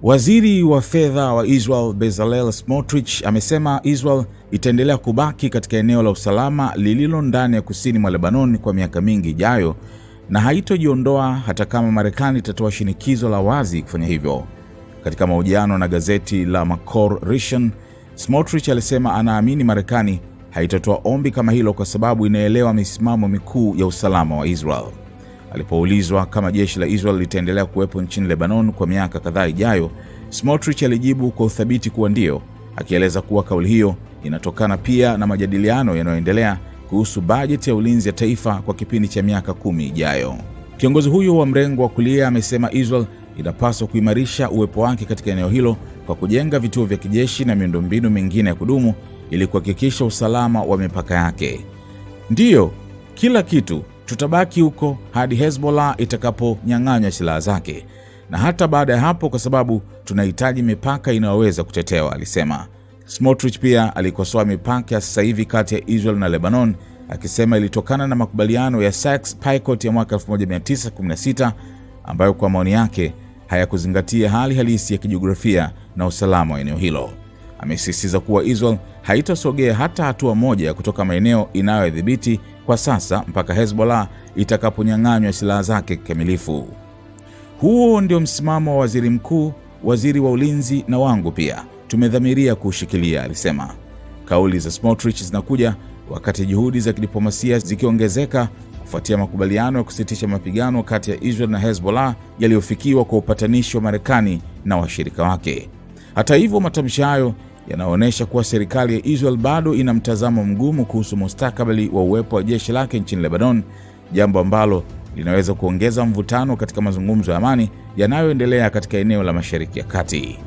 Waziri wa fedha wa Israel Bezalel Smotrich amesema Israel itaendelea kubaki katika eneo la usalama lililo ndani ya kusini mwa Lebanon kwa miaka mingi ijayo na haitojiondoa hata kama Marekani itatoa shinikizo la wazi kufanya hivyo. Katika mahojiano na gazeti la Makor Rishon, Smotrich alisema anaamini Marekani haitatoa ombi kama hilo kwa sababu inaelewa misimamo mikuu ya usalama wa Israel. Alipoulizwa kama jeshi la Israel litaendelea kuwepo nchini Lebanon kwa miaka kadhaa ijayo, Smotrich alijibu kwa uthabiti kuwa ndio, akieleza kuwa kauli hiyo inatokana pia na majadiliano yanayoendelea kuhusu bajeti ya ulinzi ya taifa kwa kipindi cha miaka 10 ijayo. Kiongozi huyo wa mrengo wa kulia amesema Israel inapaswa kuimarisha uwepo wake katika eneo hilo kwa kujenga vituo vya kijeshi na miundombinu mingine ya kudumu ili kuhakikisha usalama wa mipaka yake. Ndiyo, kila kitu, tutabaki huko hadi Hezbollah itakaponyang'anywa silaha zake, na hata baada ya hapo, kwa sababu tunahitaji mipaka inayoweza kutetewa, alisema. Smotrich pia alikosoa mipaka ya sasa hivi kati ya Israel na Lebanon, akisema ilitokana na makubaliano ya Sykes-Picot ya mwaka 1916 ambayo kwa maoni yake hayakuzingatia hali halisi ya kijiografia na usalama wa eneo hilo. Amesisitiza kuwa Israel haitasogea hata hatua moja kutoka maeneo inayodhibiti kwa sasa mpaka Hezbollah itakaponyang'anywa silaha zake kikamilifu. Huo ndio msimamo wa waziri mkuu, waziri wa ulinzi na wangu pia. Tumedhamiria kuushikilia, alisema. Kauli za Smotrich zinakuja wakati juhudi za kidiplomasia zikiongezeka kufuatia makubaliano ya kusitisha mapigano kati ya Israel na Hezbollah yaliyofikiwa kwa upatanishi wa Marekani na washirika wake. Hata hivyo, matamshi hayo yanaonyesha kuwa serikali ya Israel bado ina mtazamo mgumu kuhusu mustakabali wa uwepo wa jeshi lake nchini Lebanon, jambo ambalo linaweza kuongeza mvutano katika mazungumzo ya amani yanayoendelea katika eneo la Mashariki ya Kati.